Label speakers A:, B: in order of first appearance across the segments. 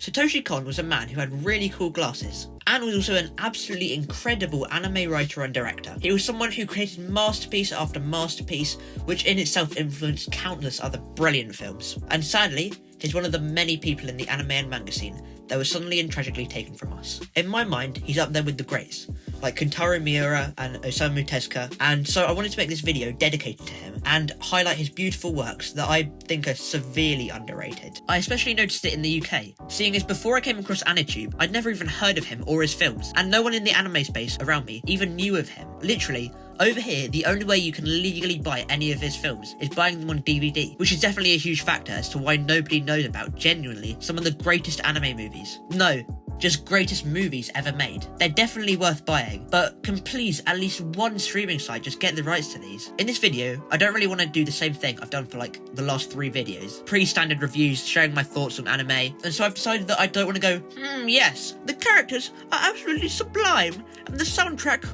A: Satoshi Kon was a man who had really cool glasses, and was also an absolutely incredible anime writer and director. He was someone who created masterpiece after masterpiece, which in itself influenced countless other brilliant films. And sadly, he's one of the many people in the anime and manga scene that was suddenly and tragically taken from us. In my mind, he's up there with the greats, like Kentaro Miura and Osamu Tezuka, and so I wanted to make this video dedicated to him and highlight his beautiful works that I think are severely underrated. I especially noticed it in the UK, seeing as before I came across AniTube, I'd never even heard of him or his films, and no one in the anime space around me even knew of him. Literally, over here, the only way you can legally buy any of his films is buying them on DVD, which is definitely a huge factor as to why nobody knows about, genuinely, some of the greatest anime movies. No, just greatest movies ever made. They're definitely worth buying, but can please at least one streaming site just get the rights to these? In this video, I don't really want to do the same thing I've done for like the last 3 videos. Pre-standard reviews, sharing my thoughts on anime, and so I've decided that I don't want to go, yes, the characters are absolutely sublime, and the soundtrack,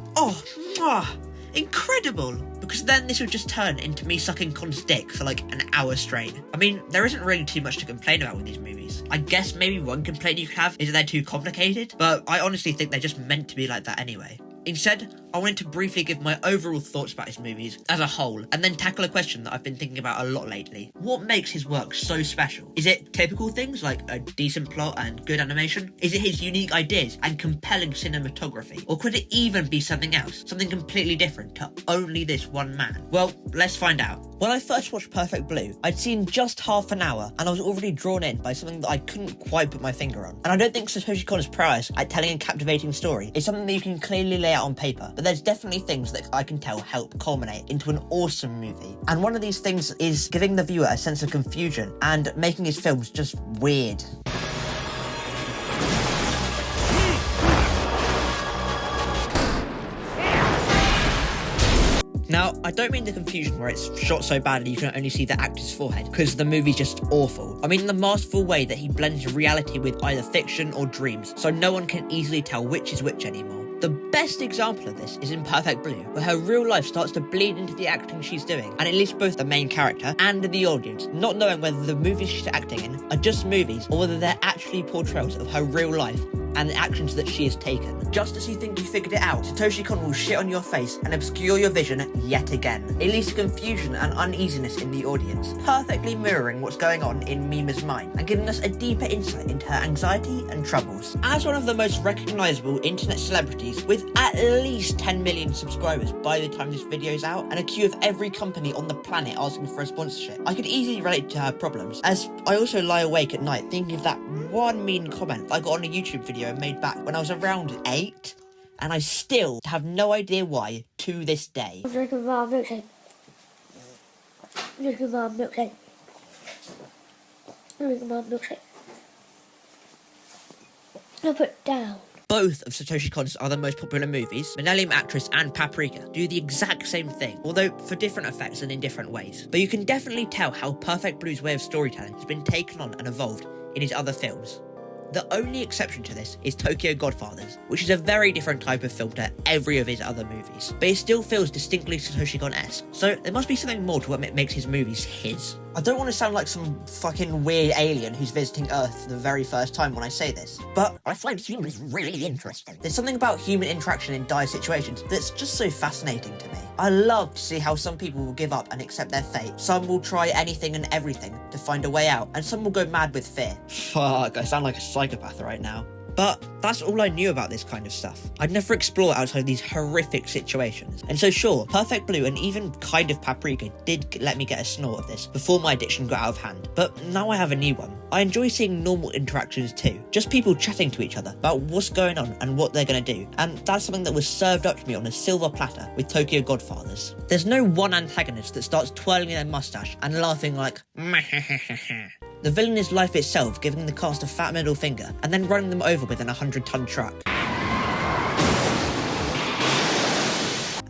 A: incredible, because then this would just turn into me sucking Kon's dick for like an hour straight. I mean, there isn't really too much to complain about with these movies. I guess maybe one complaint you could have is that they're too complicated, but I honestly think they're just meant to be like that anyway. Instead, I wanted to briefly give my overall thoughts about his movies as a whole, and then tackle a question that I've been thinking about a lot lately. What makes his work so special? Is it typical things like a decent plot and good animation? Is it his unique ideas and compelling cinematography? Or could it even be something else? Something completely different to only this one man? Well, let's find out. When I first watched Perfect Blue, I'd seen just half an hour, and I was already drawn in by something that I couldn't quite put my finger on. And I don't think Satoshi Kon's prowess at telling a captivating story is something that you can clearly lay out on paper, but there's definitely things that I can tell help culminate into an awesome movie. And one of these things is giving the viewer a sense of confusion and making his films just weird. Now, I don't mean the confusion where it's shot so badly you can only see the actor's forehead, because the movie's just awful. I mean the masterful way that he blends reality with either fiction or dreams, so no one can easily tell which is which anymore. The best example of this is in Perfect Blue, where her real life starts to bleed into the acting she's doing, and it leaves both the main character and the audience not knowing whether the movies she's acting in are just movies or whether they're actually portrayals of her real life and the actions that she has taken. Just as you think you figured it out, Satoshi Kon will shit on your face and obscure your vision yet again. It leads to confusion and uneasiness in the audience, perfectly mirroring what's going on in Mima's mind and giving us a deeper insight into her anxiety and troubles. As one of the most recognisable internet celebrities with at least 10 million subscribers by the time this video's out, and a queue of every company on the planet asking for a sponsorship, I could easily relate to her problems, as I also lie awake at night thinking of that one mean comment I got on a YouTube video made back when I was around 8, and I still have no idea why to this day.
B: I'm drinking my milkshake. Drinking my milkshake. Drinking my milkshake. I'll put it down.
A: Both of Satoshi Kon's other most popular movies, Millennium Actress and Paprika, do the exact same thing, although for different effects and in different ways. But you can definitely tell how Perfect Blue's way of storytelling has been taken on and evolved in his other films. The only exception to this is Tokyo Godfathers, which is a very different type of film to every of his other movies, but it still feels distinctly Satoshi Kon-esque, so there must be something more to what makes his movies his. I don't want to sound like some fucking weird alien who's visiting Earth for the very first time when I say this, but I find humans really interesting. There's something about human interaction in dire situations that's just so fascinating to me. I love to see how some people will give up and accept their fate. Some will try anything and everything to find a way out, and some will go mad with fear. Fuck, I sound like a psychopath right now. But that's all I knew about this kind of stuff. I'd never explore outside these horrific situations. And so sure, Perfect Blue and even kind of Paprika did let me get a snort of this before my addiction got out of hand. But now I have a new one. I enjoy seeing normal interactions too. Just people chatting to each other about what's going on and what they're going to do. And that's something that was served up to me on a silver platter with Tokyo Godfathers. There's no one antagonist that starts twirling their mustache and laughing like The villain is life itself, giving the cast a fat middle finger and then running them over with an 100-ton truck.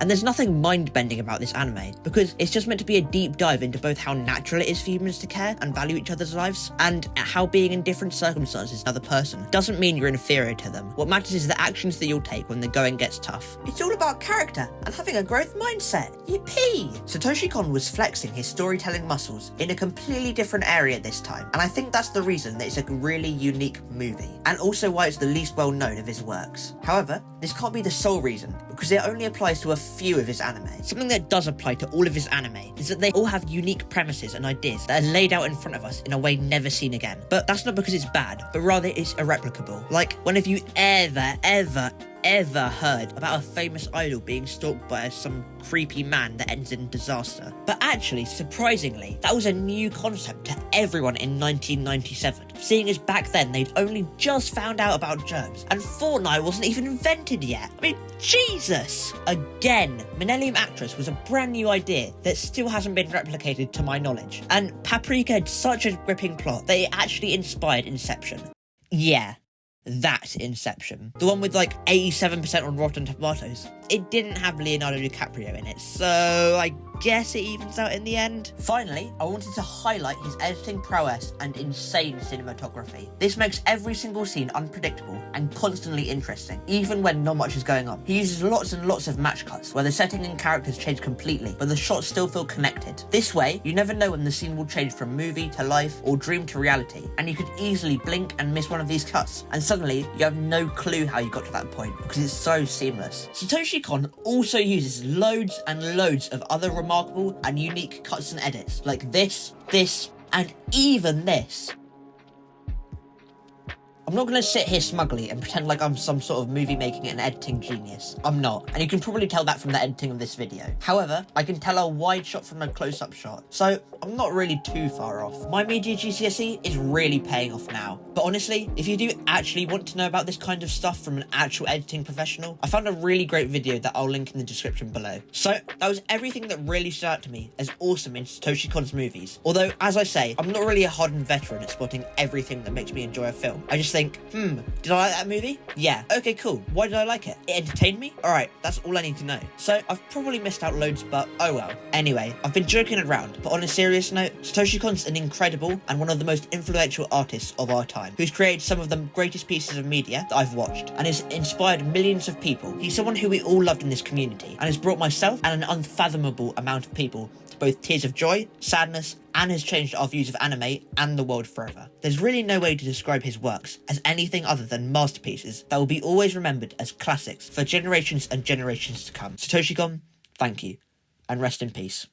A: And there's nothing mind-bending about this anime, because it's just meant to be a deep dive into both how natural it is for humans to care and value each other's lives, and how being in different circumstances with another person doesn't mean you're inferior to them. What matters is the actions that you'll take when the going gets tough. It's all about character and having a growth mindset. Yippee! Satoshi Kon was flexing his storytelling muscles in a completely different area this time, and I think that's the reason that it's a really unique movie, and also why it's the least well known of his works. However, this can't be the sole reason, because it only applies to a few of his anime. Something that does apply to all of his anime is that they all have unique premises and ideas that are laid out in front of us in a way never seen again. But that's not because it's bad, but rather it's irreplicable. Like, when have you ever heard about a famous idol being stalked by some creepy man that ends in disaster? But actually, surprisingly, that was a new concept to everyone in 1997, seeing as back then they'd only just found out about germs, and Fortnite wasn't even invented yet. I mean, Jesus! Again, Millennium Actress was a brand new idea that still hasn't been replicated to my knowledge, and Paprika had such a gripping plot that it actually inspired Inception. Yeah. That Inception. The one with like 87% on Rotten Tomatoes. It didn't have Leonardo DiCaprio in it, so I guess it evens out in the end. Finally, I wanted to highlight his editing prowess and insane cinematography. This makes every single scene unpredictable and constantly interesting, even when not much is going on. He uses lots and lots of match cuts, where the setting and characters change completely, but the shots still feel connected. This way, you never know when the scene will change from movie to life or dream to reality, and you could easily blink and miss one of these cuts, and suddenly you have no clue how you got to that point, because it's so seamless. Satoshi Kon also uses loads and loads of other remarkable and unique cuts and edits, like this, and even this. I'm not going to sit here smugly and pretend like I'm some sort of movie making and editing genius. I'm not, and you can probably tell that from the editing of this video. However, I can tell a wide shot from a close-up shot, so I'm not really too far off. My media GCSE is really paying off now, but honestly, if you do actually want to know about this kind of stuff from an actual editing professional, I found a really great video that I'll link in the description below. So that was everything that really stood out to me as awesome in Satoshi Kon's movies. Although, as I say, I'm not really a hardened veteran at spotting everything that makes me enjoy a film. I just think, did I like that movie? Yeah, okay, cool. Why did I like it? It entertained me? Alright, that's all I need to know. So, I've probably missed out loads, but oh well. Anyway, I've been joking around, but on a serious note, Satoshi Kon's an incredible and one of the most influential artists of our time, who's created some of the greatest pieces of media that I've watched, and has inspired millions of people. He's someone who we all loved in this community, and has brought myself and an unfathomable amount of people to both tears of joy, sadness, and has changed our views of anime and the world forever. There's really no way to describe his works as anything other than masterpieces that will be always remembered as classics for generations and generations to come. Satoshi Kon, thank you, and rest in peace.